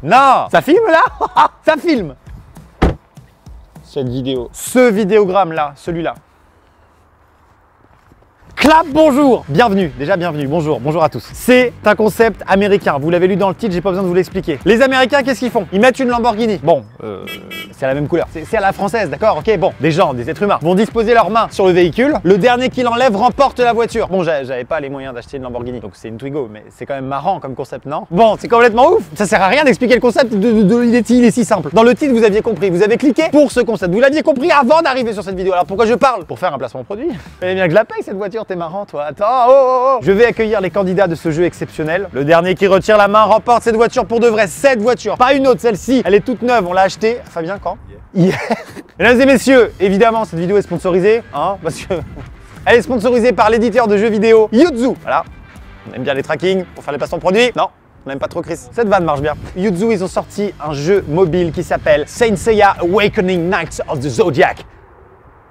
Non, ça filme là. Ça filme. Cette vidéo. Ce vidéogramme là, celui-là. Clap, bonjour, bienvenue, déjà bienvenue, bonjour à tous. C'est un concept américain, vous l'avez lu dans le titre, j'ai pas besoin de vous l'expliquer. Les Américains, qu'est-ce qu'ils font? Ils mettent une Lamborghini. Bon, c'est à la même couleur, c'est à la française, d'accord, ok, bon. Des gens, des êtres humains, vont disposer leurs mains sur le véhicule. Le dernier qui l'enlève remporte la voiture. Bon, j'avais pas les moyens d'acheter une Lamborghini, donc c'est une Twigo, mais c'est quand même marrant comme concept, non? Bon, c'est complètement ouf, ça sert à rien d'expliquer le concept, il est si simple. Dans le titre, vous aviez compris, vous avez cliqué pour ce concept, vous l'aviez compris avant d'arriver sur cette vidéo. Alors pourquoi je parle? Pour faire un placement produit. Fallait bien que je la paye cette voiture, t'es marrant toi, attends. Oh. Je vais accueillir les candidats de ce jeu exceptionnel. Le dernier qui retire la main remporte cette voiture pour de vrai. Cette voiture, pas une autre, celle-ci. Elle est toute neuve, on l'a achetée. Fabien, quand? Hier. Mesdames et messieurs, évidemment, cette vidéo est sponsorisée, hein, parce que elle est sponsorisée par l'éditeur de jeux vidéo Yuzu. Voilà, on aime bien les trackings pour faire les placements de produits. Non, on n'aime pas trop Chris. Cette vanne marche bien. Yuzu, ils ont sorti un jeu mobile qui s'appelle Saint Seiya Awakening Knights of the Zodiac.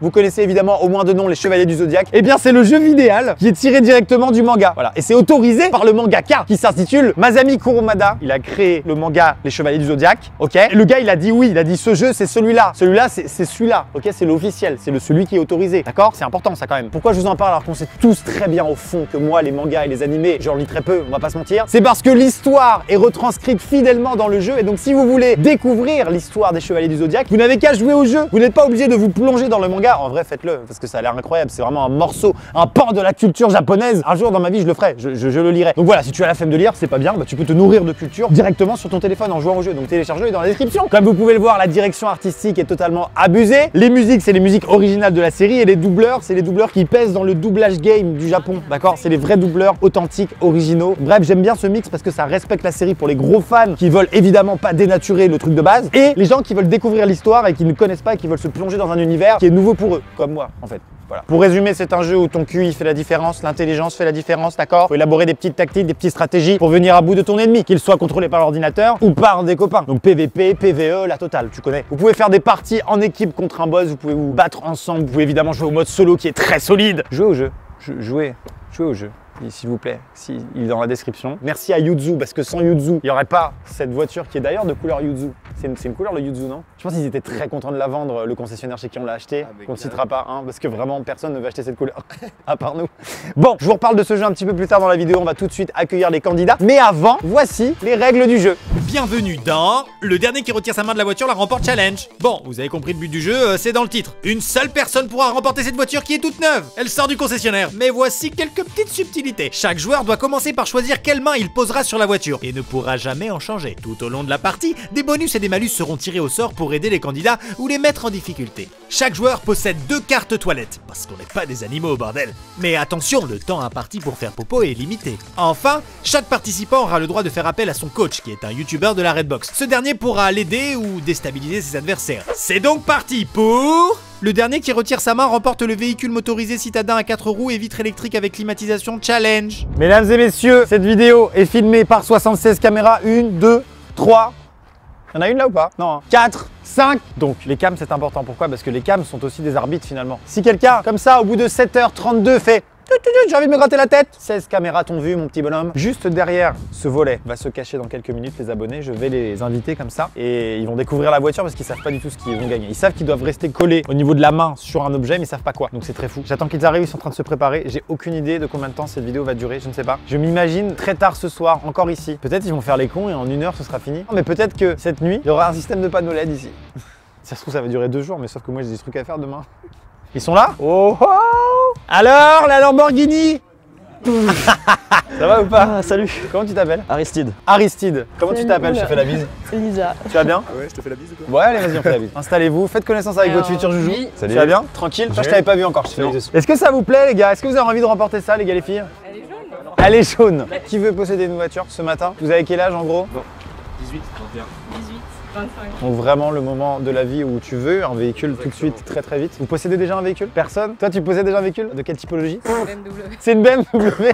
Vous connaissez évidemment au moins de nom les Chevaliers du Zodiaque. Eh bien, c'est le jeu vidéal qui est tiré directement du manga. Voilà. Et c'est autorisé par le mangaka qui s'intitule Masami Kurumada. Il a créé le manga Les Chevaliers du Zodiaque. Ok. Et le gars, il a dit oui. Il a dit ce jeu, c'est celui-là. Celui-là, c'est celui-là. Ok. C'est l'officiel. C'est celui qui est autorisé. D'accord? C'est important, ça quand même. Pourquoi je vous en parle alors qu'on sait tous très bien au fond que moi, les mangas et les animés, j'en lis très peu, on va pas se mentir. C'est parce que l'histoire est retranscrite fidèlement dans le jeu. Et donc, si vous voulez découvrir l'histoire des Chevaliers du Zodiaque, vous n'avez qu'à jouer au jeu. Vous n'êtes pas obligé de vous plonger dans le manga. En vrai, faites-le, parce que ça a l'air incroyable. C'est vraiment un morceau, un pan de la culture japonaise. Un jour dans ma vie, je le ferai, je le lirai. Donc voilà, si tu as la flemme de lire, c'est pas bien, bah, tu peux te nourrir de culture directement sur ton téléphone en jouant au jeu. Donc télécharge-le dans la description. Comme vous pouvez le voir, la direction artistique est totalement abusée. Les musiques, c'est les musiques originales de la série, et les doubleurs, c'est les doubleurs qui pèsent dans le doublage game du Japon. D'accord? C'est les vrais doubleurs authentiques, originaux. Bref, j'aime bien ce mix parce que ça respecte la série pour les gros fans qui veulent évidemment pas dénaturer le truc de base, et les gens qui veulent découvrir l'histoire et qui ne connaissent pas et qui veulent se plonger dans un univers qui est nouveau pour eux. Comme moi en fait. Voilà. Pour résumer, c'est un jeu où ton QI fait la différence, l'intelligence fait la différence, d'accord? Faut élaborer des petites tactiques, des petites stratégies pour venir à bout de ton ennemi, qu'il soit contrôlé par l'ordinateur ou par des copains. Donc PVP, PVE, la totale, tu connais. Vous pouvez faire des parties en équipe contre un boss, vous pouvez vous battre ensemble, vous pouvez évidemment jouer au mode solo qui est très solide. Jouez au jeu, jouez au jeu. S'il vous plaît, il est dans la description. Merci à Yuzu, parce que sans Yuzu, il n'y aurait pas cette voiture qui est d'ailleurs de couleur Yuzu. C'est une couleur le Yuzu, non? Je pense qu'ils étaient très contents de la vendre, le concessionnaire chez qui on l'a acheté, qu'on ne citera pas, hein, parce que vraiment personne ne veut acheter cette couleur, à part nous. Bon, je vous reparle de ce jeu un petit peu plus tard dans la vidéo, on va tout de suite accueillir les candidats. Mais avant, voici les règles du jeu. Bienvenue dans le dernier qui retire sa main de la voiture la remporte challenge. Bon, vous avez compris le but du jeu, c'est dans le titre. Une seule personne pourra remporter cette voiture qui est toute neuve. Elle sort du concessionnaire. Mais voici quelques petites subtilités. Chaque joueur doit commencer par choisir quelle main il posera sur la voiture et ne pourra jamais en changer. Tout au long de la partie, des bonus et des malus seront tirés au sort pour aider les candidats ou les mettre en difficulté. Chaque joueur possède 2 cartes toilettes, parce qu'on n'est pas des animaux, bordel. Mais attention, le temps imparti pour faire popo est limité. Enfin, chaque participant aura le droit de faire appel à son coach, qui est un youtubeur de la Redbox. Ce dernier pourra l'aider ou déstabiliser ses adversaires. C'est donc parti pour... Le dernier qui retire sa main remporte le véhicule motorisé citadin à 4 roues et vitres électriques avec climatisation challenge. Mesdames et messieurs, cette vidéo est filmée par 76 caméras. 1, 2, 3... Il y en a une là ou pas? Non. 4, 5. Donc les cams c'est important. Pourquoi? Parce que les cams sont aussi des arbitres finalement. Si quelqu'un, comme ça, au bout de 7h32 fait... J'ai envie de me gratter la tête. 16 caméras t'ont vu mon petit bonhomme. Juste derrière ce volet va se cacher dans quelques minutes les abonnés. Je vais les inviter comme ça et ils vont découvrir la voiture parce qu'ils savent pas du tout ce qu'ils vont gagner. Ils savent qu'ils doivent rester collés au niveau de la main sur un objet mais ils savent pas quoi. Donc c'est très fou. J'attends qu'ils arrivent, ils sont en train de se préparer. J'ai aucune idée de combien de temps cette vidéo va durer, je ne sais pas. Je m'imagine très tard ce soir, encore ici. Peut-être ils vont faire les cons et en 1 heure ce sera fini. Non, mais peut-être que cette nuit, il y aura un système de panneaux LED ici. Ça se trouve ça va durer 2 jours mais sauf que moi j'ai des trucs à faire demain. Ils sont là? Oh oh! Alors la Lamborghini? Ça va ou pas? Salut. Comment tu t'appelles? Aristide. Aristide. Comment tu t'appelles? Je te fais la bise. Lisa. Tu vas bien? Ouais, je te fais la bise ou quoi? Ouais, allez, vas-y, on fait la bise. Installez-vous, faites connaissance avec votre futur joujou. Oui. Salut. Tu vas bien? Tranquille? Toi, je t'avais pas vu encore, je te fais la bise. Est-ce que ça vous plaît, les gars? Est-ce que vous avez envie de remporter ça, les gars, les filles? Elle est jaune. Elle est jaune. Qui veut posséder une voiture ce matin? Vous avez quel âge en gros? 18, 21. 18, 25. Donc vraiment le moment de la vie où tu veux un véhicule tout de suite, très vite. Vous possédez déjà un véhicule? Personne? Toi, tu possèdes déjà un véhicule? De quelle typologie? BMW. C'est une BMW.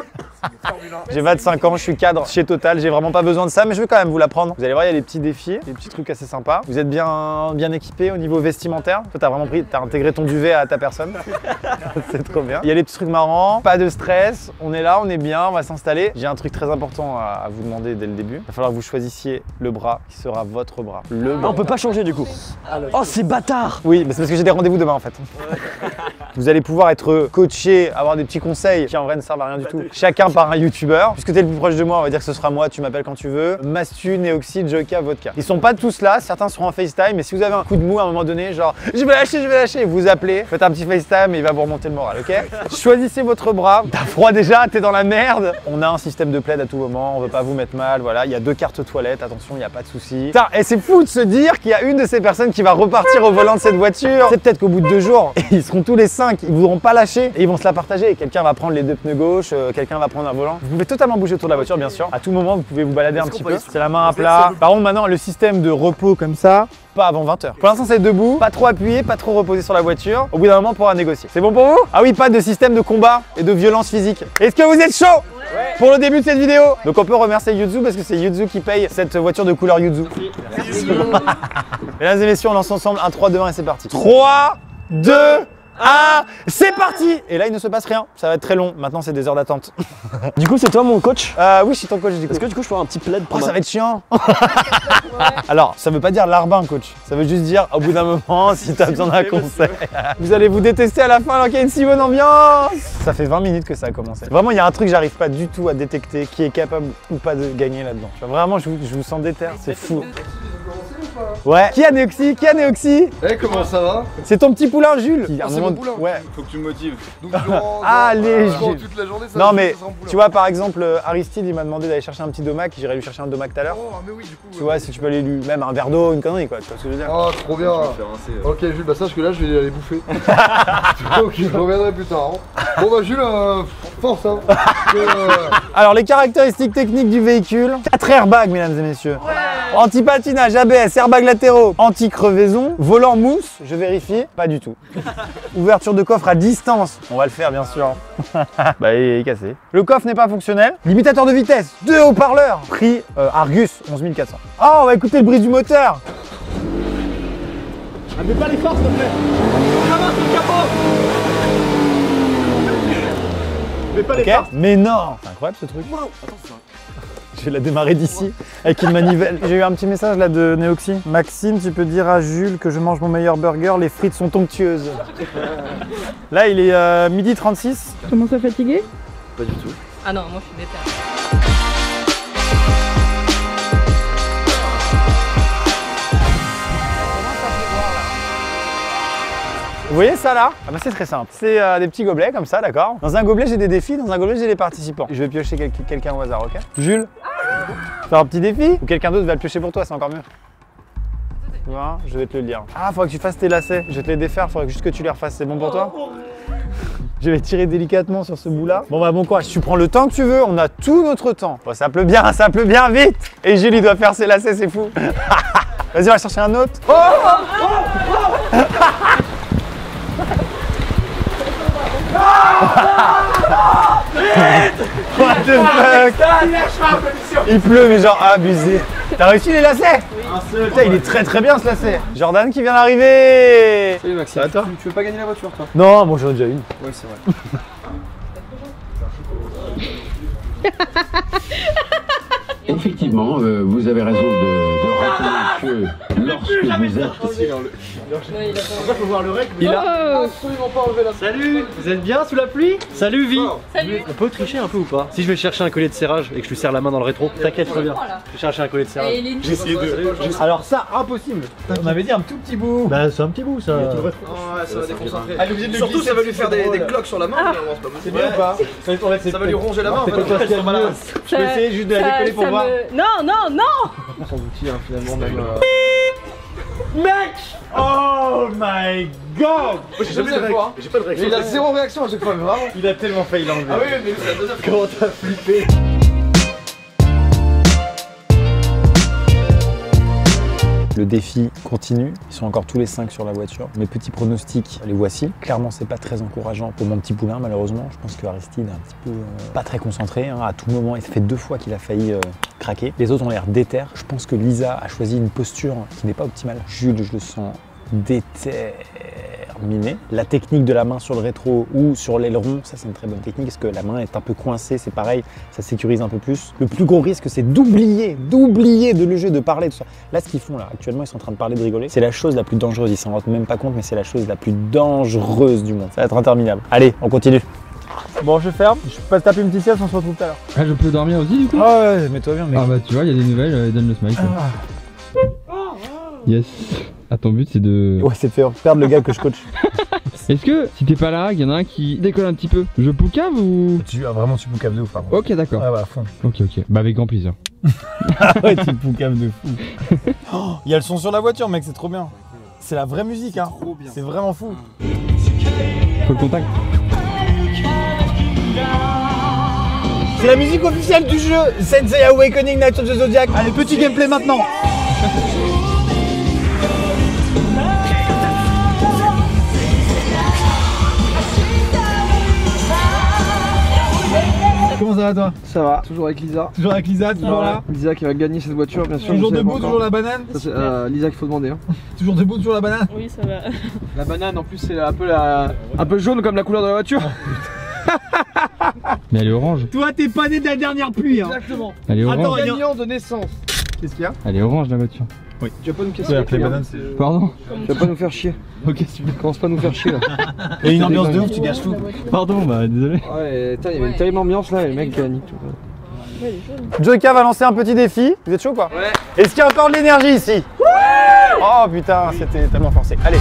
J'ai 25 ans, je suis cadre chez Total, j'ai vraiment pas besoin de ça, mais je vais quand même vous l'apprendre. Vous allez voir, il y a des petits défis, des petits trucs assez sympas. Vous êtes bien équipé au niveau vestimentaire. Toi, t'as vraiment t'as intégré ton duvet à ta personne. C'est trop bien. Il y a des petits trucs marrants, pas de stress. On est là, on est bien, on va s'installer. J'ai un truc très important à vous demander dès le début. Il va falloir que vous choisissiez le bras qui sera votre bras. Le bras. On peut pas changer du coup. Oh, c'est bâtard. Oui, mais c'est parce que j'ai des rendez-vous demain en fait. Vous allez pouvoir être coaché, avoir des petits conseils qui en vrai ne servent à rien du tout. Chacun par un youtubeur. Puisque t'es le plus proche de moi, on va dire que ce sera moi, tu m'appelles quand tu veux. Mastu, Neoxy, Joka, Vodka. Ils sont pas tous là, certains seront en FaceTime, mais si vous avez un coup de mou à un moment donné, genre je vais lâcher, vous appelez, faites un petit FaceTime et il va vous remonter le moral, ok? Choisissez votre bras. T'as froid déjà, t'es dans la merde. On a un système de plaid à tout moment, on veut pas vous mettre mal, voilà. Il y a 2 cartes toilettes, attention, il n'y a pas de souci. Putain, et c'est fou de se dire qu'il y a une de ces personnes qui va repartir au volant de cette voiture. C'est peut-être qu'au bout de 2 jours, ils seront tous les 5, ils voudront pas lâcher et ils vont se la partager. Quelqu'un va prendre les 2 pneus gauche, quelqu'un va prendre un volant. Vous pouvez totalement bouger autour de la voiture, bien sûr. À tout moment, vous pouvez vous balader un petit peu. C'est la main à plat. Par contre, maintenant, le système de repos comme ça, pas avant 20 h. Pour l'instant, c'est debout, pas trop appuyé, pas trop reposé sur la voiture. Au bout d'un moment, on pourra négocier. C'est bon pour vous? Ah oui, pas de système de combat et de violence physique. Est-ce que vous êtes chaud? Ouais. Pour le début de cette vidéo. Donc on peut remercier Yuzu parce que c'est Yuzu qui paye cette voiture de couleur Yuzu. Merci. Mesdames et messieurs, on lance ensemble un 3, 2, 1 et c'est parti. 3, 2, 1, c'est parti! Et là, il ne se passe rien. Ça va être très long. Maintenant, c'est des heures d'attente. Du coup, c'est toi mon coach? Oui, je suis ton coach du coup. Est-ce que du coup, je peux avoir un petit plaid pour ça va être chiant. Alors, ça veut pas dire larbin, coach. Ça veut juste dire, au bout d'un moment, si t'as besoin d'un conseil, vous allez vous détester à la fin alors qu'il y a une si bonne ambiance. Ça fait 20 minutes que ça a commencé. Vraiment, il y a un truc que j'arrive pas du tout à détecter qui est capable ou pas de gagner là-dedans. Vraiment, je vous sens déter. C'est fou. Ouais. Qui a Neoxy? Qui a Neoxy? Eh, comment ça va? C'est ton petit poulain, Jules. C'est mon poulain. Ouais. Faut que tu me motives. Donc, allez, Jules. Toute la journée, ça non, mais tu vois, par exemple, Aristide, il m'a demandé d'aller chercher un petit domac. J'irai lui chercher un domac tout à l'heure. Oh, mais oui, du coup. Tu vois, si tu peux aller lui, même un verre d'eau, une connerie, quoi. Tu vois ce que je veux dire? Oh, trop bien. Ok, Jules, bah sache que là, je vais aller bouffer. Donc, je reviendrai plus tard. Bon, bah, Jules, force, hein. Alors, les caractéristiques techniques du véhicule 4 airbags, mesdames et messieurs. Ouais. Anti-patinage, ABS, airbags latéraux, anti-crevaison, volant mousse, je vérifie, pas du tout. Ouverture de coffre à distance, on va le faire bien sûr. Bah il est cassé. Le coffre n'est pas fonctionnel. Limitateur de vitesse, 2 haut-parleurs. Prix Argus, 11 400. Oh, on va écouter le bruit du moteur. Ah, mais pas les forces, s'il te plaît. Ah mince, le capot. Mais pas les forces. Mais non, c'est incroyable ce truc. Wow. Attends, c'est vrai. Je vais la démarrer d'ici avec une manivelle. J'ai eu un petit message là de Neoxy. Maxime, tu peux dire à Jules que je mange mon meilleur burger, les frites sont onctueuses. Là, il est 12h36. Tu commences à fatiguer? Pas du tout. Ah non, moi je suis déter. Vous voyez ça là? Ah bah c'est très simple. C'est des petits gobelets comme ça, d'accord? Dans un gobelet j'ai des défis, dans un gobelet j'ai des participants. Je vais piocher quelqu'un au hasard, ok? Jules? Faire un petit défi? Ou quelqu'un d'autre va le piocher pour toi, c'est encore mieux. Tu vois? Je vais te le dire. Ah, faudrait que tu fasses tes lacets. Je vais te les défaire, faudrait juste que tu les refasses. C'est bon pour toi? Je vais tirer délicatement sur ce bout là. Bon bah bon courage, tu prends le temps que tu veux, on a tout notre temps. Bon, ça pleut bien, vite. Et Jules il doit faire ses lacets, c'est fou. Vas-y, on va chercher un autre. Oh, what the fuck? Il pleut mais genre abusé. T'as réussi les lacets? Oui. Putain, il est très bien ce lacet. Jordan qui vient d'arriver. Salut Maxime. Ça va, toi? Tu veux pas gagner la voiture toi? Non, moi j'en ai déjà une. Ouais, c'est vrai. Effectivement, vous avez raison de rappeler que lorsque vous êtes... Il faut voir le rec. Il a absolument pas enlevé la... Salut. Vous êtes bien sous la pluie? Salut Vi. Salut. On peut tricher un peu ou pas? Si je vais chercher un collier de serrage et que je lui serre la main dans le rétro, t'inquiète, je reviens. Je vais chercher un collier de serrage. J'ai essayé de... Alors ça, impossible. On avait dit un tout petit bout. Bah c'est un petit bout ça. Ouais, ça va déconcentrer. Surtout ça va lui faire des cloques sur la main. C'est bien ou pas? Ça va lui ronger la main. Je peux essayer juste de la décoller pour voir. Non, non, non. Son outil, hein, finalement, même. Mec! Oh my god! J'ai jamais de fois. J'ai pas de réaction. Il a zéro réaction à chaque fois, mais vraiment. Il a tellement failli l'enlever. Ah oui, mais c'est la deuxième fois. Comment t'as flippé? Le défi continue, ils sont encore tous les 5 sur la voiture. Mes petits pronostics, les voici. Clairement, c'est pas très encourageant pour mon petit poulain, malheureusement. Je pense que Aristide est un petit peu pas très concentré. Hein. À tout moment, il fait 2 fois qu'il a failli craquer. Les autres ont l'air déter. Je pense que Lisa a choisi une posture qui n'est pas optimale. Jules, je le sens déterminé. La technique de la main sur le rétro ou sur l'aileron, ça c'est une très bonne technique parce que la main est un peu coincée, c'est pareil, ça sécurise un peu plus. Le plus gros risque, c'est d'oublier de le jeu, de parler, de ça. Là, ce qu'ils font là, actuellement, ils sont en train de parler, de rigoler. C'est la chose la plus dangereuse, ils s'en rendent même pas compte, mais c'est la chose la plus dangereuse du monde. Ça va être interminable. Allez, on continue. Bon, je ferme, je passe taper une petite sieste, on se retrouve tout à l'heure. Ah, je peux dormir aussi du coup? Ah ouais, mets-toi bien, mec. Ah bah tu vois, il y a des nouvelles, donne le smile. Yes. Ah, ton but c'est de... Ouais, c'est de faire perdre le gars que je coach. Est-ce que si t'es pas là, il y en a un qui décolle un petit peu, je poucave ou... Vraiment, tu poucaves de ouf, pardon. Ok, d'accord. Ouais, à fond. Ok. Bah avec grand plaisir. Ah ouais, tu poucaves de fou. Il y a le son sur la voiture, mec, c'est trop bien. C'est la vraie musique, hein. C'est vraiment fou. Faut le contact. C'est la musique officielle du jeu Sensei Awakening Night of the Zodiac. Allez, petit gameplay maintenant. Comment ça va toi? Ça va, toujours avec Lisa. Toujours avec Lisa, toujours là? Lisa qui va gagner cette voiture, bien sûr. Toujours debout, toujours la banane? Ça, c'est Lisa qu'il faut demander. Hein. Toujours debout, toujours la banane? Oui, ça va. La banane en plus c'est un peu jaune comme la couleur de la voiture. Mais elle est orange. Toi, t'es pas né de la dernière pluie, hein. Exactement. Elle est orange. Attends, Gagnant de naissance. Qu'est-ce qu'il y a? Elle est orange la voiture. Tu vas pas nous casser Ouais, les couilles, bananes, hein. Pardon? Tu vas pas nous faire chier. Ok, super. Commence pas à nous faire chier là. Il y a une ambiance de ouf, tu gâches tout. Pardon, bah désolé. Ouais, il y avait une terrible ambiance là et le mec nique tout. Joyka va lancer un petit défi. Vous êtes chaud ou pas? Ouais. Est-ce qu'il y a encore de l'énergie ici? Ouais. Oh putain, c'était tellement forcé. Allez.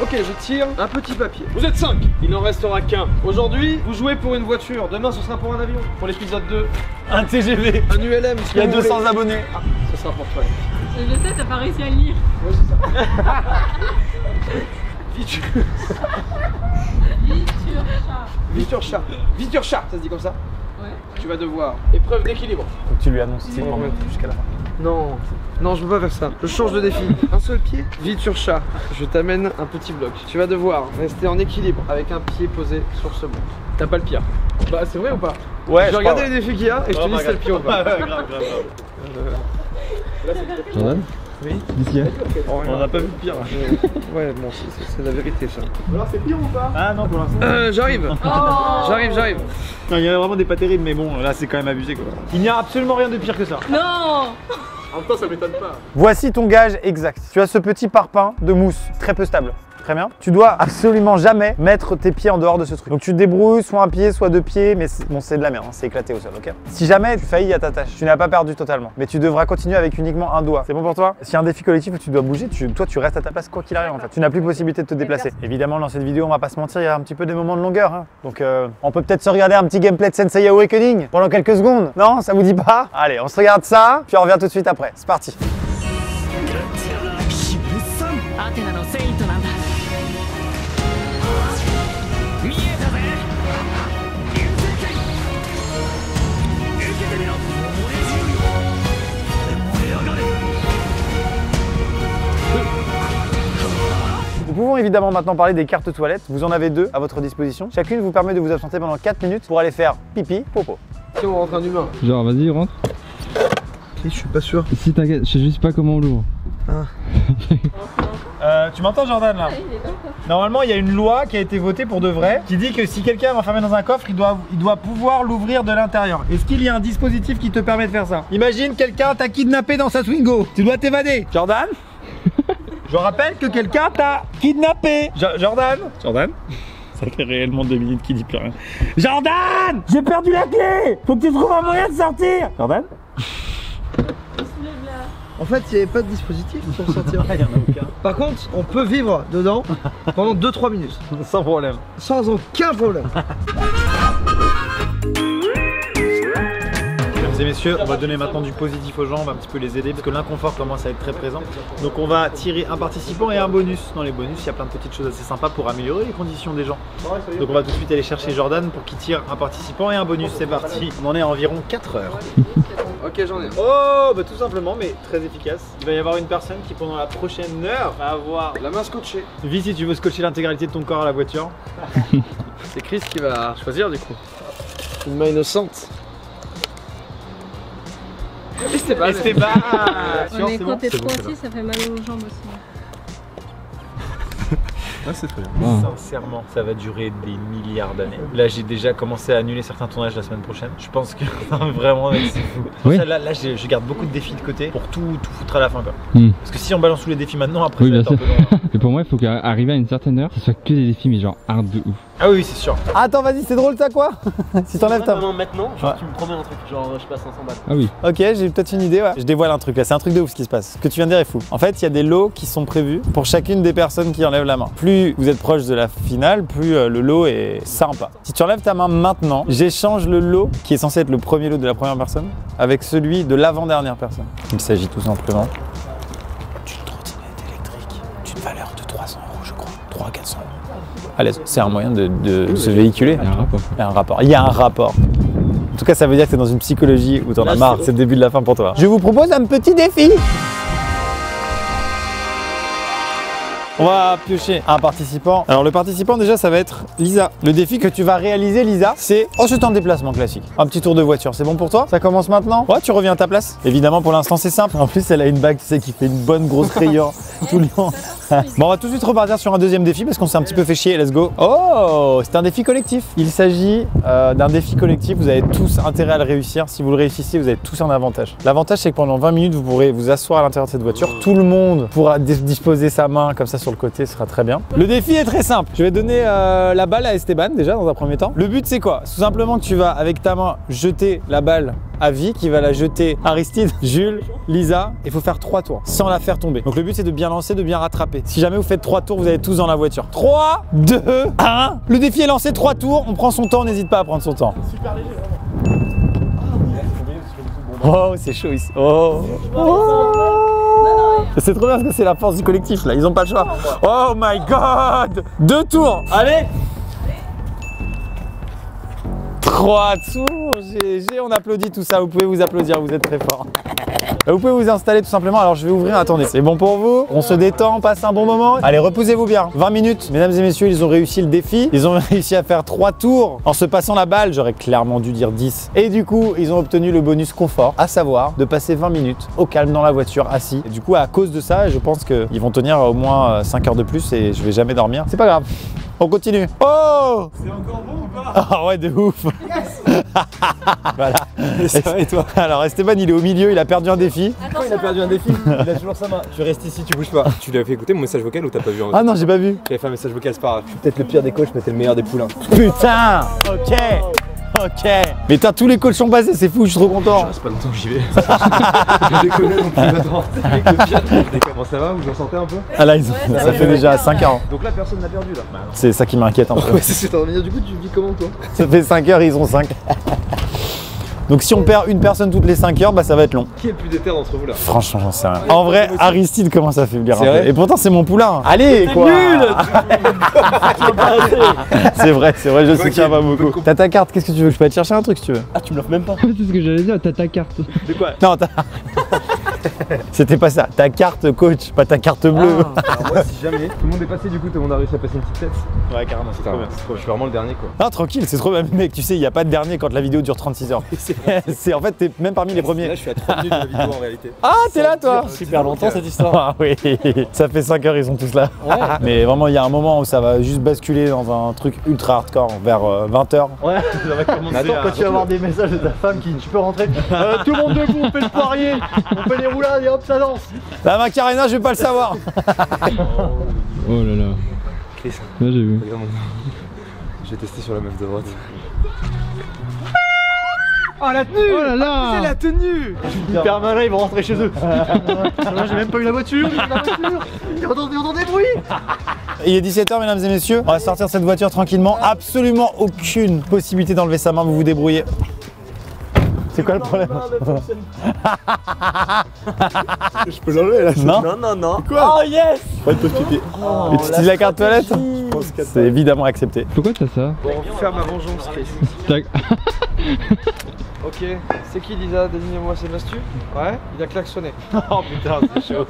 Ok, je tire un petit papier. Vous êtes 5, il n'en restera qu'un. Aujourd'hui, vous jouez pour une voiture. Demain, ce sera pour un avion. Pour l'épisode 2, Un TGV. un ULM. Il y a 200 abonnés. Ah, ce sera pour toi. Je sais, t'as pas réussi à le lire. Ouais, c'est ça. Viture chat. Viture chat, ça se dit comme ça? Ouais. Tu vas devoir. Épreuve d'équilibre. Faut que tu lui annonces. C'est pour jusqu'à la fin. Non, non, je peux pas faire ça. Je change de défi. Un seul pied. Viture chat. Je t'amène un petit bloc. Tu vas devoir rester en équilibre avec un pied posé sur ce bloc. T'as pas le pire. Bah, c'est vrai ou pas? Ouais, Je vais regarder les défis qu'il y a et je te dis si t'as le pire ou pas. grave. Jordan? Oui. D'ici. On n'a pas vu le pire. Ouais, bon, c'est la vérité ça. Alors c'est pire ou pas? Ah non, pour l'instant. J'arrive. J'arrive. Non, il y a vraiment des pas terribles, mais bon, là c'est quand même abusé quoi. Il n'y a absolument rien de pire que ça. Non. En même temps, ça m'étonne pas. Voici ton gage exact. Tu as ce petit parpaing de mousse, très peu stable. Très bien. Tu dois absolument jamais mettre tes pieds en dehors de ce truc. Donc tu te débrouilles, soit un pied, soit deux pieds, mais bon, c'est de la merde, hein, c'est éclaté au sol, ok? Si jamais tu faillis à ta tâche, tu n'as pas perdu totalement, mais tu devras continuer avec uniquement un doigt. C'est bon pour toi? S'il y a un défi collectif où tu dois bouger, toi tu restes à ta place quoi qu'il arrive en fait. Tu n'as plus possibilité de te déplacer. Évidemment, dans cette vidéo, on va pas se mentir, il y a un petit peu des moments de longueur. Hein. Donc on peut peut-être se regarder un petit gameplay de Sensei Awakening pendant quelques secondes. Non, ça vous dit pas? Allez, on se regarde ça, puis on revient tout de suite après. C'est parti. Nous pouvons évidemment maintenant parler des cartes toilettes. Vous en avez 2 à votre disposition. Chacune vous permet de vous absenter pendant 4 minutes pour aller faire pipi, popo. Si on rentre un humain. Genre, vas-y, rentre. Je suis pas sûr. Si t'inquiète, je sais juste pas comment on l'ouvre. Tu m'entends Jordan là? Normalement il y a une loi qui a été votée pour de vrai qui dit que si quelqu'un est enfermé dans un coffre, il doit pouvoir l'ouvrir de l'intérieur. Est-ce qu'il y a un dispositif qui te permet de faire ça? Imagine quelqu'un t'a kidnappé dans sa Swingo. Tu dois t'évader. Jordan? Je rappelle que quelqu'un t'a kidnappé. Jordan? Ça fait réellement 2 minutes qu'il dit plus rien. Jordan! J'ai perdu la clé! Faut que tu trouves un moyen de sortir! Jordan? En fait, il n'y avait pas de dispositif pour sortir. Il y en a aucun. Par contre, on peut vivre dedans pendant 2-3 minutes. Sans problème. Sans aucun problème. Mesdames et messieurs, on va donner maintenant du positif aux gens, on va un petit peu les aider parce que l'inconfort commence à être très présent. Donc on va tirer un participant et un bonus. Dans les bonus, il y a plein de petites choses assez sympas pour améliorer les conditions des gens. Donc on va tout de suite aller chercher Jordan pour qu'il tire un participant et un bonus. C'est parti. On en est à environ 4 heures. Ok, j'en ai un. Oh, bah tout simplement, mais très efficace. Il va y avoir une personne qui pendant la prochaine heure va avoir... La main scotchée. Vis, si tu veux scotcher l'intégralité de ton corps à la voiture. C'est Chris qui va choisir du coup. Une main innocente. Esteban. Esteban. Ouais, mais quand t'es trop assis, ça fait mal aux jambes aussi. Ouais, c'est très bien. Sincèrement, ça va durer des milliards d'années. Là, j'ai déjà commencé à annuler certains tournages la semaine prochaine. Je pense que vraiment, mec, c'est fou. Oui. Ça, là, je garde beaucoup de défis de côté pour tout foutre à la fin, quoi. Hmm. Parce que si on balance tous les défis maintenant, après, Oui, ça va bien être un peu long. Et pour moi, il faut qu'arriver à une certaine heure, ce soit que des défis, mais genre hard de ouf. Ah oui, c'est sûr. Attends, vas-y, c'est drôle, t'as quoi? Si t'enlèves ta... Maintenant, genre Ouais. tu me promets un truc, genre je passe 500 balles. Ah oui. Ok, j'ai peut-être une idée, ouais. Je dévoile un truc là, c'est un truc de ouf ce qui se passe. Ce que tu viens de dire est fou. En fait, il y a des lots qui sont prévus pour chacune des personnes qui enlèvent la main. Plus vous êtes proche de la finale, plus le lot est sympa. Si tu enlèves ta main maintenant, j'échange le lot qui est censé être le premier lot de la première personne avec celui de l'avant-dernière personne. Il s'agit tout simplement d'une trottinette électrique d'une valeur de 300 €, je crois. 300-400 €. Allez, c'est un moyen de se véhiculer. Il y a un rapport. Il y a un rapport. Il y a un rapport. En tout cas, ça veut dire que tu es dans une psychologie où tu en as marre. C'est le début de la fin pour toi. Je vous propose un petit défi. On va piocher un participant. Alors le participant déjà ça va être Lisa. Le défi que tu vas réaliser Lisa, c'est c'est un déplacement classique. Un petit tour de voiture, c'est bon pour toi? Ça commence maintenant? Ouais, tu reviens à ta place. Évidemment pour l'instant c'est simple. En plus elle a une bague tu sais qui fait une bonne grosse crayure tout le long. Bon on va tout de suite repartir sur un deuxième défi parce qu'on s'est un petit peu fait chier. Let's go. Oh, c'est un défi collectif. Il s'agit d'un défi collectif. Vous avez tous intérêt à le réussir. Si vous le réussissez, vous avez tous un avantage. L'avantage c'est que pendant 20 minutes vous pourrez vous asseoir à l'intérieur de cette voiture. Tout le monde pourra disposer sa main comme ça sur le côté, ce sera très bien. Le défi est très simple. Je vais donner la balle à Esteban déjà dans un premier temps. Le but c'est quoi? Tout simplement que tu vas avec ta main jeter la balle à Vie qui va la jeter Aristide, Jules, Lisa. Il faut faire 3 tours sans la faire tomber. Donc le but c'est de bien lancer, de bien rattraper. Si jamais vous faites 3 tours, vous allez tous dans la voiture. 3, 2, 1. Le défi est lancé, 3 tours. On prend son temps, n'hésite pas à prendre son temps. Super léger, vraiment. Oh, c'est chaud ici. Oh. C'est trop bien parce que c'est la force du collectif là, ils ont pas le choix. Oh my god! 2 tours! Allez! 3 tours, GG, on applaudit tout ça, vous pouvez vous applaudir, vous êtes très forts. Vous pouvez vous installer tout simplement, alors je vais ouvrir, attendez, c'est bon pour vous? On se détend, on passe un bon moment? Allez, reposez-vous bien, 20 minutes, mesdames et messieurs, ils ont réussi le défi, ils ont réussi à faire 3 tours en se passant la balle, j'aurais clairement dû dire 10. Et du coup, ils ont obtenu le bonus confort, à savoir de passer 20 minutes au calme dans la voiture, assis. Et du coup, à cause de ça, je pense qu'ils vont tenir au moins 5 heures de plus et je vais jamais dormir. C'est pas grave. On continue. Oh! C'est encore bon ou pas? Ah ouais, de ouf. Voilà. Et toi? Alors Esteban, il est au milieu, il a perdu un défi. Quand il a perdu un défi, il a toujours sa main. Tu restes ici, tu bouges pas. Tu lui as fait écouter mon message vocal ou t'as pas vu? Ah non, j'ai pas vu. J'avais fait un message vocal, c'est pas grave. Je suis peut-être le pire des coachs, mais t'es le meilleur des poulains. Putain. Ok. Ok. Mais t'as tous les coachs sont passés, c'est fou, je suis trop content. Je reste pas longtemps, j'y vais. Je déconne non plus, attends. Le pire, je déconne. Bon, ça va, vous en sentez un peu? Ah là, ça fait déjà 5 heures. Donc là, personne n'a perdu là. C'est ça qui m'inquiète un peu. Ouais, c'est ce que t'es en train de dire. Du coup, tu vis comment toi? Ça fait 5 heures, ils ont 5. Donc si on perd une personne toutes les 5 heures, bah ça va être long. Qui est le plus déter d'entre vous là? Franchement, j'en sais rien. En vrai, Aristide commence à faiblir un C'est peu. vrai. Et pourtant, c'est mon poulain. Allez, quoi. C'est vrai, je soutiens pas beaucoup. T'as ta carte, qu'est-ce que tu veux? Je peux aller te chercher un truc si tu veux. Ah, tu me l'offres même pas? C'est ce que j'allais dire, t'as ta carte. De quoi? Non, c'était pas ça. Ta carte coach, pas ta carte bleue. Alors moi, si jamais tout le monde est passé, du coup, tout le monde a réussi à passer une petite tête. Ouais, carrément, c'est trop bien. Je suis vraiment le dernier quoi. Non, tranquille, c'est trop bien. Mec, tu sais, il n'y a pas de dernier quand la vidéo dure 36 heures. C'est en fait, t'es même parmi les premiers. Là, je suis à 30 minutes de la vidéo en réalité. Ah, t'es là, toi? Super longtemps cette histoire. Ah oui, ça fait 5 heures, ils sont tous là. Mais vraiment, il y a un moment où ça va juste basculer dans un truc ultra hardcore vers 20 h. Ouais, ça va commencer. Mais attends, quand tu vas avoir des messages de ta femme qui tu peux rentrer. Tout le monde debout, on fait le poirier, on fait les roulades et hop, ça danse. La Macarena, je vais pas le savoir. Oh là là. Chris. Là, j'ai vu. Regarde mon... J'ai testé sur la meuf de droite. Oh la tenue! Oh là là! C'est la tenue! Hyper malin, ils vont rentrer chez eux. Là, j'ai même pas eu la voiture, il entend des bruits! Il est 17 h, mesdames et messieurs. On va sortir de cette voiture tranquillement. Absolument aucune possibilité d'enlever sa main, vous vous débrouillez. C'est quoi le problème? Je peux l'enlever là? Non? Non. Quoi? Oh yes! Pas de pipi. Et tu utilises la carte toilette? C'est évidemment accepté. Pourquoi t'as ça? Bon, faire ma vengeance, Chris. Tac. Ok, c'est qui Lisa? Désigne-moi, c'est Mastu? Ouais, il a klaxonné. Oh putain, c'est chaud.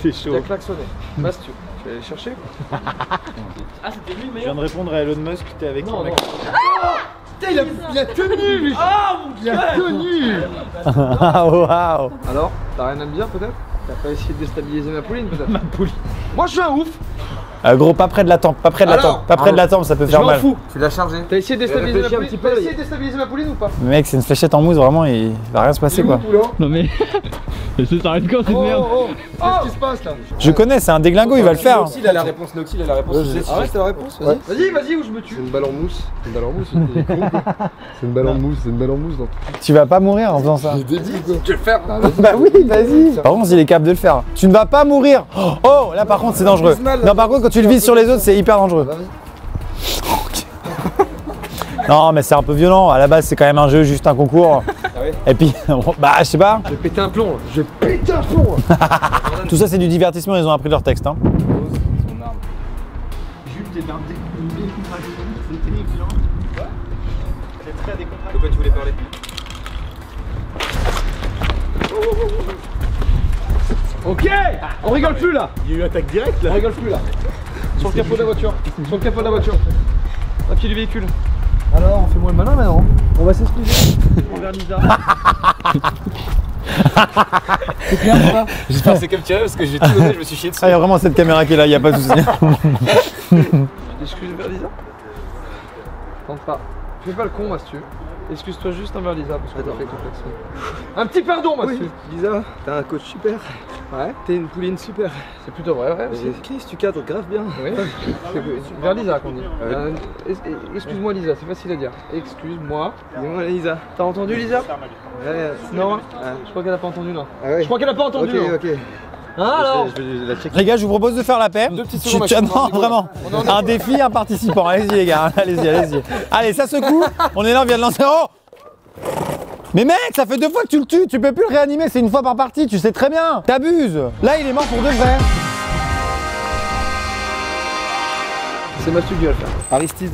C'est Il chaud. a klaxonné. Mastu, tu vas aller chercher? Ah, c'était lui le Je meilleur? viens de répondre à Elon Musk, t'es avec Non, son mec. Putain, il a tenu, lui. Il a tenu. Ah waouh. Alors, t'as rien à me dire peut-être? T'as pas essayé de déstabiliser ma pouline peut-être? Ma pouline. Moi je suis un ouf! Gros, pas près de la tempe, pas près de la Alors, tempe, pas près de la tempe, ça peut Je faire m'en mal. fous! Tu l'as chargé. T'as essayé de déstabiliser ma Réfléchis un pouline? petit peu, T'as là. essayé de déstabiliser ma pouline ou pas? Mec, c'est une fléchette en mousse, vraiment, il va rien se passer quoi. Non mais. Mais ça s'arrête quand cette merde? Qu'est-ce qui se passe là? Je connais, c'est un déglingo, il va le faire. Noxil a la réponse, Noxil a la réponse. Ah ouais, c'est la réponse? Vas-y, vas-y, ou je me tue! C'est une balle en mousse. C'est une balle en mousse. il est con, quoi. C'est une balle en mousse. C'est une balle en mousse. Tu vas pas mourir en faisant ça. Il est débile quoi. Je vais le faire! Bah oui, vas-y. Par contre, il est capable de le faire. Tu ne vas pas mourir. Oh, là par contre, c'est dangereux. Non, par contre, quand tu le vises sur les autres, c'est hyper dangereux. Non, mais c'est un peu violent. À la base, c'est quand même un jeu, juste un concours. Et puis, bah, je sais pas. Je vais péter un plomb! Je vais péter un plomb! Tout ça, c'est du divertissement. Ils ont appris leur texte. Hein. Jules, t'es une décontration, c'est terrible, hein? C'est très décontracté. De quoi tu voulais parler? Ok! On rigole plus là! Il y a eu attaque directe là. On rigole plus là! Sur le capot de la voiture! Sur le capot de la voiture! À pied du véhicule! Alors, fais-moi le malin maintenant! On va s'excuser! Envers Lisa! C'est clair ou pas? J'espère que c'est comme tiré parce que j'ai tout donné, je me suis chié dessus. Ah, il y a vraiment cette caméra qui est là, il n'y a pas de souci. Excuse envers Lisa? Tente pas. Fais pas le con, Mastu. Excuse-toi juste envers Lisa parce que t'as fait complexe. Un petit pardon, Mastu. Lisa, t'as un coach super. Ouais. T'es une pouline super. C'est plutôt vrai, ouais. aussi. Chris, tu cadres grave bien. Oui. C'est vers Lisa qu'on dit. Excuse-moi Lisa, c'est facile à dire. Excuse-moi. Dis-moi, Lisa. T'as entendu Lisa? Ouais, Non, hein. Je crois qu'elle a pas entendu non. Ah ouais. Je crois qu'elle a pas entendu. non. Ok. Hein alors? Je vais la checker. Les gars, je vous propose de faire la paix. Deux petites secondes, Maxime, Non, vraiment. Un défi, un participant. Allez-y, les gars. Allez-y, allez-y. Allez, ça secoue. On est là, on vient de lancer. Oh! Mais mec, ça fait 2 fois que tu le tues. Tu peux plus le réanimer. C'est 1 fois par partie. Tu sais très bien. T'abuses. Là, il est mort pour de vrai. C'est Mastu qui va le faire. Aristide.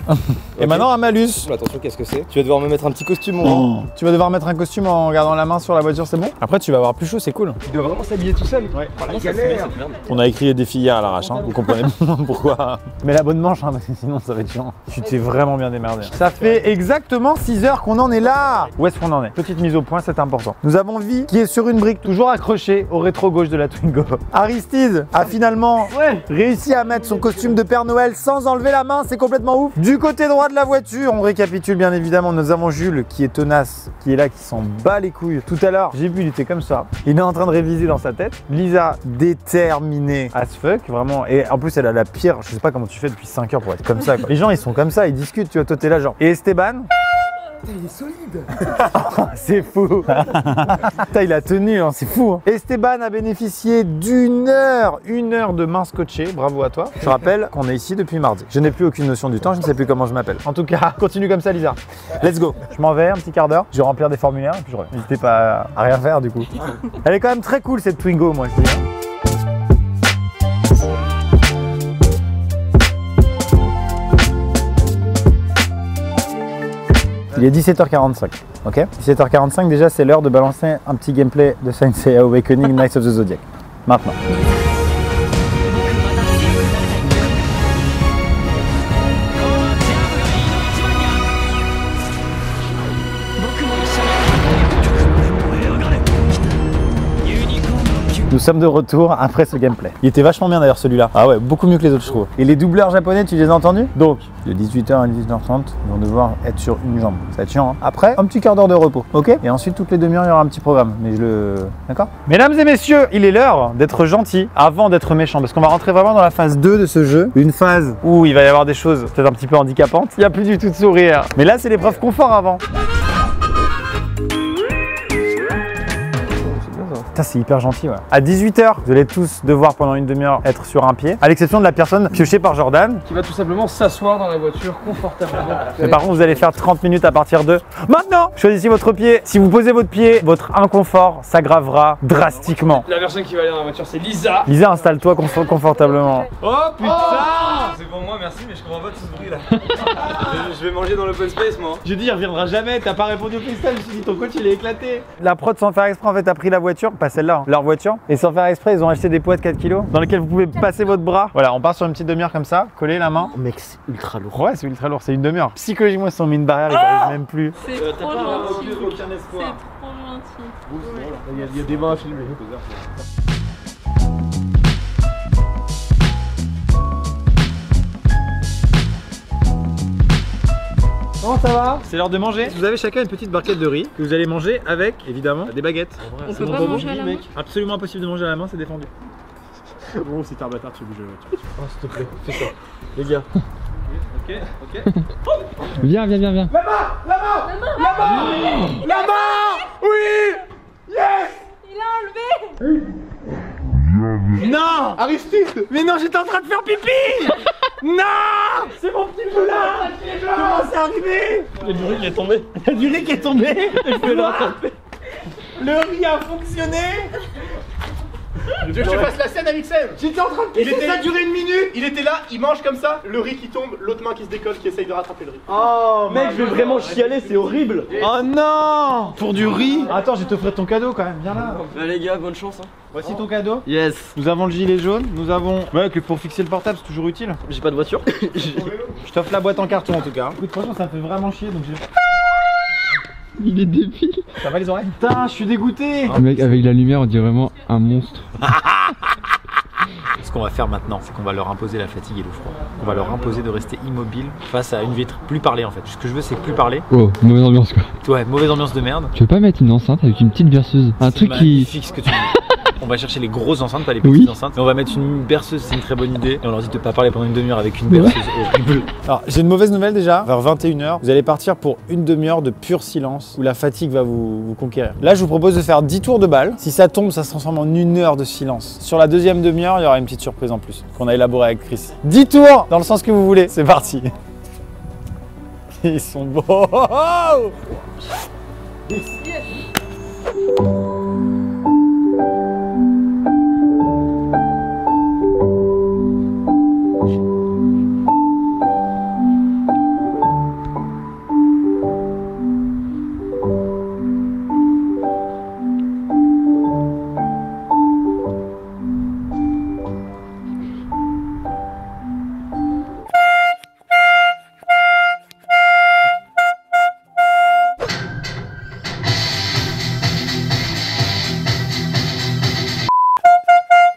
Et maintenant, un malus. Attention, qu'est-ce que c'est? Tu vas devoir me mettre un petit costume, mon Tu vas devoir mettre un costume en gardant la main sur la voiture, c'est bon? Après, tu vas avoir plus chaud, c'est cool. Tu dois vraiment s'habiller tout seul. Ouais. La galère. On a écrit les défis hier à l'arrache, hein. Vous comprenez pourquoi. Mais la bonne manche, hein, parce que sinon ça va être chiant. Tu t'es vraiment bien démerdé. Ça fait exactement 6 heures qu'on en est là. Où est-ce qu'on en est? Petite mise au point, c'est important. Nous avons Vi qui est sur une brique, toujours accrochée au rétro gauche de la Twingo. Aristide a finalement réussi à mettre son costume de Père Noël sans enlever la main, c'est complètement ouf. Du côté droit de la voiture, on récapitule bien évidemment. Nous avons Jules qui est tenace, qui est là, qui s'en bat les couilles. Tout à l'heure, j'ai vu, il était comme ça. Il est en train de réviser dans sa tête. Lisa, déterminée as fuck, vraiment. Et en plus, elle a la pire. Je sais pas comment tu fais depuis 5 heures pour être comme ça, quoi. Les gens, ils sont comme ça, ils discutent. Tu vois, toi, t'es là, genre. Et Esteban. Il est solide. C'est fou. Putain, il a tenu, hein, c'est fou. Hein. Esteban a bénéficié d'une heure, 1 heure de main scotchée. Bravo à toi. Je rappelle qu'on est ici depuis mardi. Je n'ai plus aucune notion du temps, je ne sais plus comment je m'appelle. En tout cas, continue comme ça, Lisa. Let's go. Je m'en vais un petit quart d'heure. Je vais remplir des formulaires et puis je reviens. N'hésitez pas à rien faire du coup. Elle est quand même très cool cette Twingo, moi je dis. Il est 17h45, ok? 17h45 déjà, c'est l'heure de balancer un petit gameplay de Saint Seiya Awakening Knights of the Zodiac. Maintenant. Nous sommes de retour après ce gameplay. Il était vachement bien d'ailleurs celui-là. Ah ouais, beaucoup mieux que les autres je trouve. Et les doubleurs japonais, tu les as entendus? Donc, de 18h à 18h30, ils vont devoir être sur une jambe. Ça va être chiant, hein. Après, un petit quart d'heure de repos, ok? Et ensuite, toutes les demi-heures, il y aura un petit programme. Mais je le... D'accord? Mesdames et messieurs, il est l'heure d'être gentil avant d'être méchant. Parce qu'on va rentrer vraiment dans la phase 2 de ce jeu. Une phase où il va y avoir des choses peut-être un petit peu handicapantes. Il n'y a plus du tout de sourire. Mais là, c'est l'épreuve confort avant. Putain, c'est hyper gentil, ouais. À 18 h, vous allez tous devoir pendant une demi-heure être sur un pied, à l'exception de la personne piochée par Jordan. Qui va tout simplement s'asseoir dans la voiture confortablement. Mais par contre, vous allez faire 30 minutes à partir de maintenant. Choisissez votre pied. Si vous posez votre pied, votre inconfort s'aggravera drastiquement. La personne qui va aller dans la voiture, c'est Lisa. Lisa, installe-toi confortablement. Oh putain c'est pour moi, merci, mais je comprends pas tout ce bruit là. je vais manger dans l'open space moi. J'ai dit, il reviendra jamais, t'as pas répondu au FaceTime, je me suis dit, ton coach il est éclaté. La prod, sans faire exprès, en fait, a pris la voiture, pas celle-là, hein, leur voiture, et sans faire exprès, ils ont acheté des poids de 4 kg dans lesquels vous pouvez passer votre bras. Voilà, on part sur une petite demi-heure comme ça, coller la main. Mec, c'est ultra lourd. Ouais, c'est ultra lourd, c'est une demi-heure. Psychologiquement, ils se sont mis une barrière, ils n'arrivent même plus. C'est trop gentil. Aucun C'est espoir. trop gentil. Il y a des mains à filmer. Comment ça va? C'est l'heure de manger. Vous avez chacun une petite barquette de riz que vous allez manger avec, évidemment, des baguettes. On peut pas manger à la main. Absolument impossible de manger à la main, c'est défendu. Gros, si t'es un bâtard, tu bouges la voiture. Oh, s'il te plaît, fais ça. Les gars. Ok. Viens, viens, viens, viens. Il a enlevé. Non! Aristide! Mais non, j'étais en train de faire pipi! Non! C'est mon petit boulard! Comment c'est arrivé? Il y a du riz qui est tombé. Il y a du riz qui est tombé! Le riz a fonctionné! Tu veux que je fasse la scène avec Seb? J'étais en train de pisser, ça a duré 1 minute! Il était là, il mange comme ça, le riz qui tombe, l'autre main qui se décolle, qui essaye de rattraper le riz. Oh Mec, je vais vraiment chialer, c'est horrible. Oh non! Pour du riz? Attends, je vais t'offrir ton cadeau quand même, viens là! Bah les gars, bonne chance hein. Voici ton cadeau. Yes. Nous avons le gilet jaune, nous avons... Ouais, que pour fixer le portable, c'est toujours utile. J'ai pas de voiture. Je t'offre la boîte en carton en tout cas. Écoute, franchement, ça me fait vraiment chier donc j'ai... Il est débile. Ça va les oreilles? Putain, je suis dégoûté! Le mec, avec la lumière, on dirait vraiment un monstre. Ce qu'on va faire maintenant, c'est qu'on va leur imposer la fatigue et le froid. On va leur imposer de rester immobile face à une vitre. Plus parler en fait. Ce que je veux, c'est plus parler. Oh, mauvaise ambiance quoi. Ouais, mauvaise ambiance de merde. Tu veux pas mettre une enceinte avec une petite berceuse? Un truc qui... Magnifique ce que tu dis. On va chercher les grosses enceintes, pas les petites enceintes. Et on va mettre une berceuse, c'est une très bonne idée. Et on leur dit de pas parler pendant une demi-heure avec une berceuse horrible. Alors, j'ai une mauvaise nouvelle déjà. Vers 21 h, vous allez partir pour une demi-heure de pur silence où la fatigue va vous conquérir. Là, je vous propose de faire 10 tours de balle. Si ça tombe, ça se transforme en 1 heure de silence. Sur la deuxième demi-heure, il y aura une petite surprise en plus qu'on a élaborée avec Chris. 10 tours dans le sens que vous voulez. C'est parti. Ils sont beaux.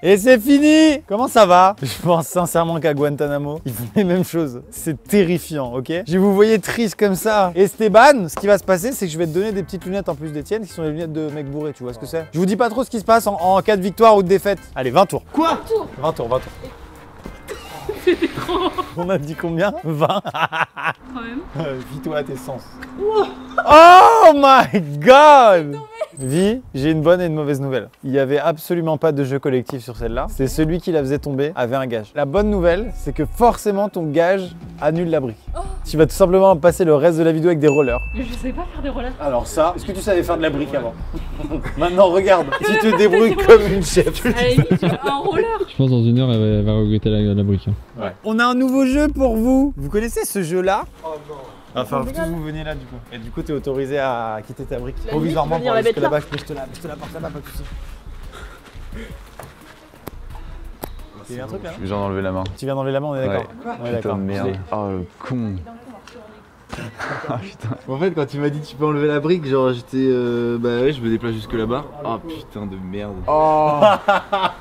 Et c'est fini! Comment ça va? Je pense sincèrement qu'à Guantanamo, ils font les mêmes choses. C'est terrifiant, ok? Je vous voyez triste comme ça. Esteban, ce qui va se passer, c'est que je vais te donner des petites lunettes en plus des tiennes, qui sont les lunettes de mec bourré, tu vois ce que c'est? Je vous dis pas trop ce qui se passe en cas de victoire ou de défaite. Allez, 20 tours. Quoi? 20 tours, 20 tours. C'était trop. On a dit combien? 20. Quand même. Vis-toi à tes sens. Oh my god! Vie, j'ai une bonne et une mauvaise nouvelle. Il n'y avait absolument pas de jeu collectif sur celle-là. C'est celui qui la faisait tomber avait un gage. La bonne nouvelle, c'est que forcément ton gage annule la brique. Oh. Tu vas tout simplement passer le reste de la vidéo avec des rollers. Mais je sais pas faire des rollers. Alors ça, est-ce que tu savais faire de la brique avant? Maintenant regarde, tu te débrouilles comme une chef. À la limite, un roller. Je pense dans 1 heure, elle va regretter la brique. Hein. Ouais. On a un nouveau jeu pour vous. Vous connaissez ce jeu-là? Oh non. Enfin, tous vous venez là du coup. Et du coup, t'es autorisé à quitter ta brique provisoirement pour aller jusque là-bas. Je te la porte là-bas, pas de soucis. Il y a un truc là? Je viens d'enlever la main. Tu viens d'enlever la main, on est d'accord? On est d'accord. Merde. Oh le con. Ah putain. En fait, quand tu m'as dit tu peux enlever la brique, genre j'étais. Bah ouais, je me déplace jusque là-bas. Oh putain de merde. Oh,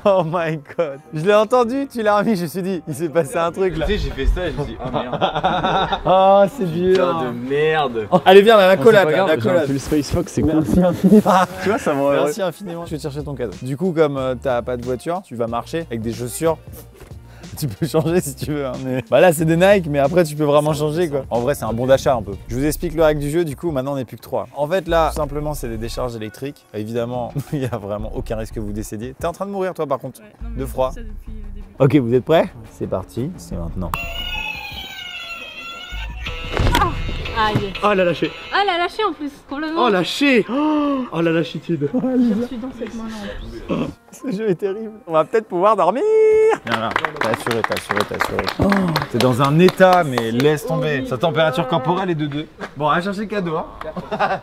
oh my god. Je l'ai entendu, tu l'as remis, je me suis dit, il s'est passé un truc là. Tu sais, j'ai fait ça et je me suis dit, oh merde. Oh, c'est dur. Putain de merde. Oh, allez, viens, la collade. La collade. Le Space Fox, c'est cool. Merci infiniment. Tu vois, ça m'a. Merci infiniment. Je vais te chercher ton cadeau. Du coup, comme t'as pas de voiture, tu vas marcher avec des chaussures tu peux changer si tu veux. Hein, mais... Bah là, c'est des Nike, mais après, tu peux vraiment changer quoi. En vrai, c'est un bon d'achat un peu. Je vous explique le règle du jeu, du coup, maintenant, on n'est plus que 3. En fait, là, tout simplement, c'est des décharges électriques. Évidemment, il n'y a vraiment aucun risque que vous décédiez. T'es en train de mourir, toi, par contre, de froid. Ok, vous êtes prêts? C'est parti, c'est maintenant. Aïe. Oh, elle a lâché. Ah, elle a lâché en plus, complètement. Oh, lâché. Oh, la lâchitude. Je suis dans cette main-là en plus. Ce jeu est terrible. On va peut-être pouvoir dormir. Non, t'as assuré. Oh, t'es dans un état, mais laisse tomber. Sa température corporelle est de 2. Bon, allez chercher le cadeau, hein.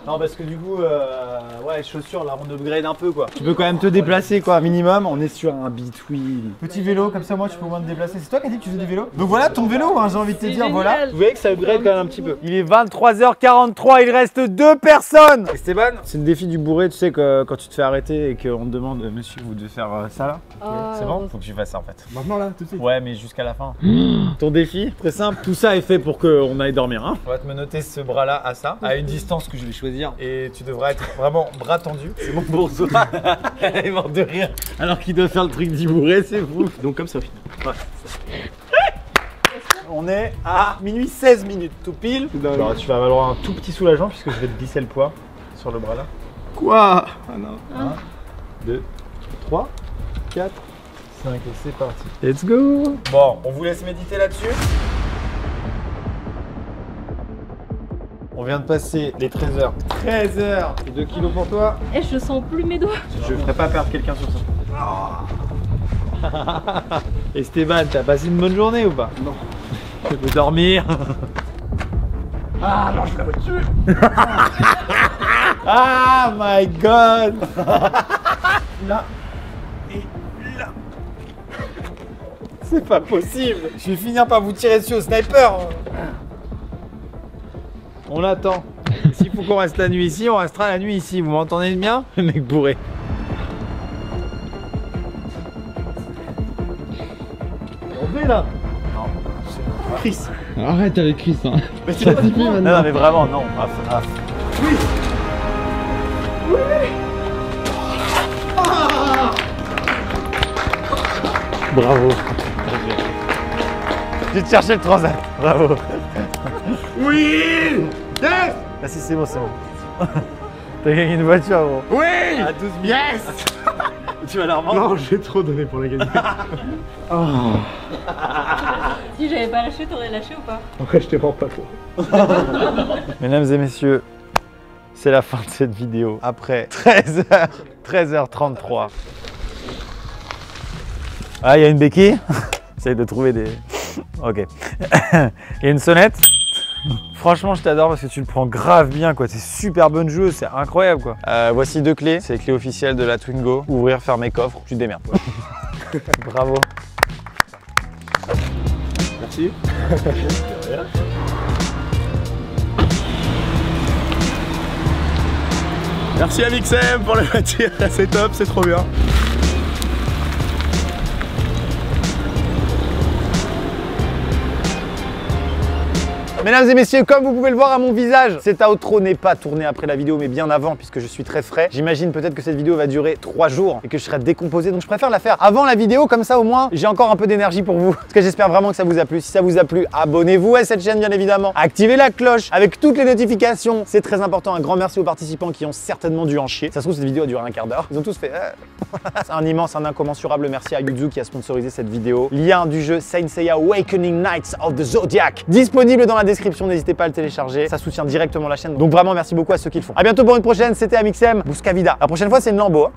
Non, parce que du coup, ouais, chaussures, là, on upgrade un peu, quoi. Tu peux quand même te déplacer, quoi, minimum. On est sur un bitwheel. Petit vélo, comme ça, moi, tu peux au moins te déplacer. C'est toi qui as dit que tu faisais du vélo? Donc voilà ton vélo, hein, j'ai envie de te dire, génial. voilà. Vous voyez que ça upgrade quand même un petit peu. Il est 23h43, il reste 2 personnes. Esteban, c'est le défi du bourré, tu sais, que quand tu te fais arrêter et qu'on te demande, monsieur, vous devez faire ça là. C'est bon? Faut que tu fasses ça en fait. Maintenant là, tout de suite. Ouais, mais jusqu'à la fin. Ton défi, très simple. Tout ça est fait pour qu'on aille dormir. Hein. On va te menotter ce bras-là à ça, à une distance que je vais choisir. Et tu devras être vraiment bras tendu. C'est bon pour toi. Elle est morte de rire. Alors qu'il doit faire le truc du bourré, c'est fou. Donc comme ça au final. Ouais. On est à minuit 16 minutes, tout pile. Alors, tu vas avoir un tout petit soulagement puisque je vais te glisser le poids sur le bras là. Quoi? Ah non. 1, 2, 3, 4, 5 et c'est parti. Let's go. Bon, on vous laisse méditer là-dessus. On vient de passer les 13 heures. 13 heures. 2 kilos pour toi. Eh, je sens plus mes doigts. Je ferai pas perdre quelqu'un sur ça. Esteban, t'as passé une bonne journée ou pas? Non. Tu peux dormir. Ah non, je la vois dessus. Ah my god. Là et là. C'est pas possible. Je vais finir par vous tirer dessus au sniper. On attend. S'il faut qu'on reste la nuit ici, on restera la nuit ici. Vous m'entendez bien? Le mec bourré. On fait là. Non. Chris. Arrête avec Chris. Hein. Mais tu l'as dit plus maintenant. Non, mais vraiment, non. Oui. Oui. Bravo. J'ai cherché le transat. Bravo. Oui. Yes. Ah si, c'est bon, c'est bon. T'as gagné une voiture, gros. Oui. À 12 000. Yes. Tu vas la revendre? Non, j'ai trop donné pour la gagner. Oh. Si j'avais pas lâché, t'aurais lâché ou pas? Ouais, je te rends pas trop. Mesdames et messieurs, c'est la fin de cette vidéo. Après 13h33. Ah, il y a une béquille. J'essaye de trouver des... Ok. Il y a une sonnette. Franchement, je t'adore parce que tu le prends grave bien, quoi. C'est super bonne joueuse, c'est incroyable, quoi. Voici 2 clés. C'est les clés officielles de la Twingo. Ouvrir, fermer coffre. Tu te démerdes. Bravo. Merci. Merci à Mixem pour la voiture, c'est top, c'est trop bien. Mesdames et messieurs, comme vous pouvez le voir à mon visage, cet outro n'est pas tourné après la vidéo mais bien avant puisque je suis très frais. J'imagine peut-être que cette vidéo va durer 3 jours et que je serai décomposé, donc je préfère la faire avant la vidéo, comme ça au moins j'ai encore un peu d'énergie pour vous. Parce que j'espère vraiment que ça vous a plu. Si ça vous a plu, abonnez-vous à cette chaîne bien évidemment. Activez la cloche avec toutes les notifications, c'est très important. Un grand merci aux participants qui ont certainement dû en chier. Ça se trouve cette vidéo a duré un quart d'heure. Ils ont tous fait C'est un immense, un incommensurable merci à Yuzu qui a sponsorisé cette vidéo. Lien du jeu Saint Seiya Awakening Knights of the Zodiac disponible dans la description, n'hésitez pas à le télécharger, ça soutient directement la chaîne. Donc vraiment merci beaucoup à ceux qui le font. A bientôt pour une prochaine, c'était Amixem, Busca Vida. La prochaine fois c'est une Lambo.